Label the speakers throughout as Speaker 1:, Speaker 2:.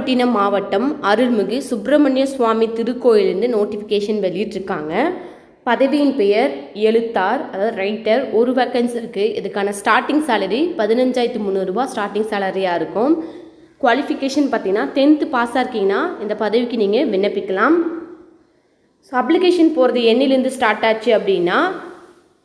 Speaker 1: நாகப்பட்டினம் மாவட்டம் அருள்மிகு சுப்பிரமணிய சுவாமி திருக்கோயிலிருந்து நோட்டிஃபிகேஷன் வெளியிட்டிருக்காங்க. பதவியின் பெயர் எழுத்தார், அதாவது ரைட்டர். ஒரு வேக்கன்சி இருக்குது. இதுக்கான ஸ்டார்டிங் சேலரி 15,300 ரூபா ஸ்டார்டிங் சேலரியாக இருக்கும். குவாலிஃபிகேஷன் பார்த்தீங்கன்னா 10th பாஸாக இருக்கீங்கன்னா இந்த பதவிக்கு நீங்கள் விண்ணப்பிக்கலாம். ஸோ அப்ளிகேஷன் போகிறது என்னிலேருந்து ஸ்டார்ட் ஆச்சு அப்படின்னா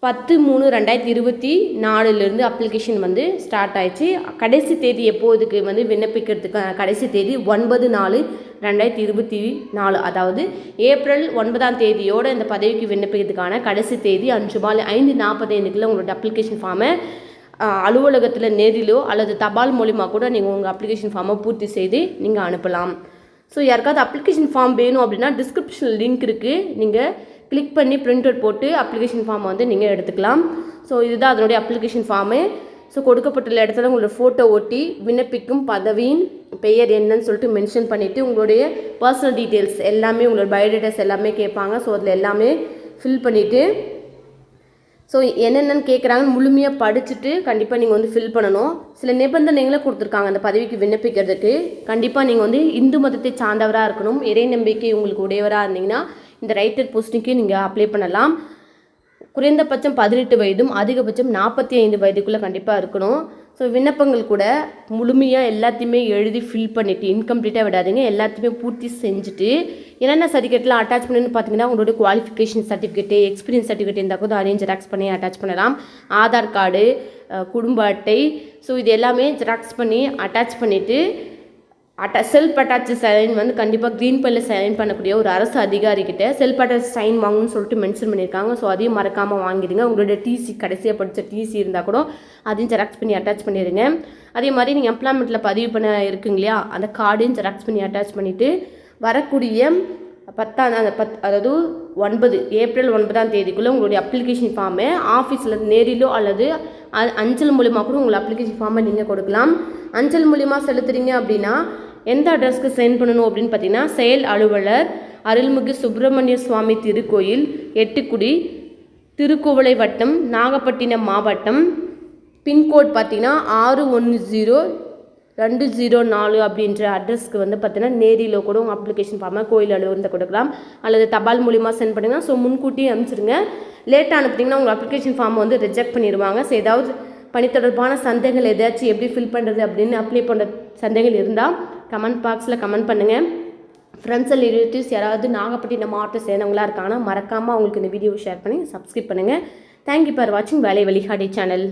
Speaker 1: 10/3/2024 அப்ளிகேஷன் ஸ்டார்ட் ஆயிடுச்சு. கடைசி தேதி எப்போதுக்கு விண்ணப்பிக்கிறதுக்கு கடைசி தேதி 9/4/2024, அதாவது ஏப்ரல் 9ஆம் தேதியோடு இந்த பதவிக்கு விண்ணப்பிக்கிறதுக்கான கடைசி தேதி. 5:45 உங்களோட அப்ளிகேஷன் ஃபார்மை அலுவலகத்தில் நேரிலோ அல்லது தபால் மூலிமா கூட நீங்கள் உங்கள் அப்ளிகேஷன் ஃபார்மை பூர்த்தி செய்து நீங்கள் அனுப்பலாம். ஸோ யாருக்காவது அப்ளிகேஷன் ஃபார்ம் வேணும் அப்படின்னா டிஸ்கிரிப்ஷனில் லிங்க் இருக்குது, நீங்கள் கிளிக் பண்ணி பிரிண்ட் அவுட் போட்டு அப்ளிகேஷன் ஃபார்மை நீங்கள் எடுத்துக்கலாம். ஸோ இதுதான் அதனுடைய அப்ளிகேஷன் ஃபார்மு. ஸோ கொடுக்கப்பட்டுள்ள இடத்துல உங்களோட ஃபோட்டோ ஒட்டி விண்ணப்பிக்கும் பதவியின் பெயர் என்னன்னு சொல்லிட்டு மென்ஷன் பண்ணிவிட்டு உங்களுடைய பர்சனல் டீட்டெயில்ஸ் எல்லாமே, உங்களோட பயோடேட்டாஸ் எல்லாமே கேட்பாங்க. ஸோ அதில் எல்லாமே ஃபில் பண்ணிவிட்டு, ஸோ என்னென்னு கேட்குறாங்கன்னு முழுமையாக படிச்சுட்டு கண்டிப்பாக நீங்கள் ஃபில் பண்ணணும். சில நிபந்தனைகளை கொடுத்துருக்காங்க அந்த பதவிக்கு விண்ணப்பிக்கிறதுக்கு. கண்டிப்பாக நீங்கள் இந்து மதத்தை சார்ந்தவராக இருக்கணும். இறை நம்பிக்கை உங்களுக்கு உடையவராக இருந்தீங்கன்னா இந்த ரைட்டர் போஸ்டிங்க்கு நீங்கள் அப்ளை பண்ணலாம். குறைந்தபட்சம் 18 வயதும் அதிகபட்சம் 45 வயதுக்குள்ளே கண்டிப்பாக இருக்கணும். ஸோ விண்ணப்பங்கள் கூட முழுமையாக எல்லாத்தையுமே எழுதி ஃபில் பண்ணிவிட்டு இன்கம்ப்ளீட்டாக விடாதீங்க. எல்லாத்தையுமே பூர்த்தி செஞ்சுட்டு என்னென்ன சர்டிஃபிகேட்லாம் அட்டாச் பண்ணணும்னு பார்த்தீங்கன்னா உங்களோட குவாலிஃபிகேஷன் சர்டிஃபிகேட்டு, எக்ஸ்பீரியன்ஸ் சர்டிஃபிகேட் இருந்தால் கூட அதையும் ஜெராக்ஸ் பண்ணி அட்டாச் பண்ணலாம். ஆதார் கார்டு, குடும்ப அட்டை, ஸோ இது எல்லாமே ஜெராக்ஸ் பண்ணி அட்டாச் பண்ணிவிட்டு செல்ஃப் அட்டாச் சைன் கண்டிப்பாக க்ரீன் பெல்லில் சைன் பண்ணக்கூடிய ஒரு அரசு அதிகாரிக்கிட்ட செல்ஃப் அட்டாச் சைன் வாங்கணும்னு சொல்லிட்டு மென்ஷன் பண்ணியிருக்காங்க. ஸோ அதையும் மறக்காமல் வாங்கிடுங்க. உங்களோட டிசி, கடைசியாக படித்த டிசி இருந்தால் கூட அதையும் ஜெராக்ஸ் பண்ணி அட்டாச் பண்ணிடுங்க. அதே மாதிரி நீங்கள் எம்ப்ளாய்மெண்ட்டில் பதிவு பண்ண இருக்குங்க இல்லையா, அந்த கார்டையும் ஜெராக்ஸ் பண்ணி அட்டாச் பண்ணிவிட்டு வரக்கூடிய 9 ஏப்ரல் 9ஆம் தேதிக்குள்ளே உங்களுடைய அப்ளிகேஷன் ஃபார்மை ஆஃபீஸில் நேரிலோ அல்லது அஞ்சல் மூலிமா கூட உங்களை அப்ளிகேஷன் ஃபார்மை நீங்கள் கொடுக்கலாம். அஞ்சல் மூலிமா செலுத்துறீங்க அப்படின்னா எந்த அட்ரஸ்க்கு சென்ட் பண்ணணும் அப்படின்னு பார்த்தீங்கன்னா, செயல் அலுவலர், அருள்மிகு சுப்பிரமணிய சுவாமி திருக்கோயில், எட்டுக்குடி, திருக்குவளை வட்டம், நாகப்பட்டினம் மாவட்டம். பின்கோட் பார்த்தீங்கன்னா 610204 அப்படின்ற அட்ரஸ்க்கு பார்த்தீங்கன்னா நேரிலோ கூட உங்கள் அப்ளிகேஷன் ஃபார்மை கோயில் அலுவலகத்தை கொடுக்கலாம், அல்லது தபால் மூலிமா சென்ட் பண்ணுங்கள். ஸோ முன்கூட்டியே அனுப்பிச்சிடுங்க. லேட்டாக அனுப்பிட்டிங்கன்னா உங்கள் அப்ளிகேஷன் ஃபார்மை ரிஜெக்ட் பண்ணிடுவாங்க. ஸோ ஏதாவது பணி தொடர்பான சந்தேகங்கள் ஏதாச்சும் எப்படி ஃபில் பண்ணுறது அப்படின்னு அப்ளை பண்ணுற சந்தேகங்கள் இருந்தால் கமெண்ட் பாக்ஸில் கமெண்ட் பண்ணுங்கள். ஃப்ரெண்ட்ஸ் அண்ட் ரிலேட்டிவ்ஸ் யாராவது நாகப்பட்டினம் மாவட்டத்தை சேர்ந்தவங்களாக இருக்காங்கன்னா மறக்காமல் அவங்களுக்கு இந்த வீடியோவை ஷேர் பண்ணி சப்ஸ்கிரைப் பண்ணுங்கள். தேங்க்யூ ஃபார் வாட்சிங் வேலை வழிகாட்டி சேனல்.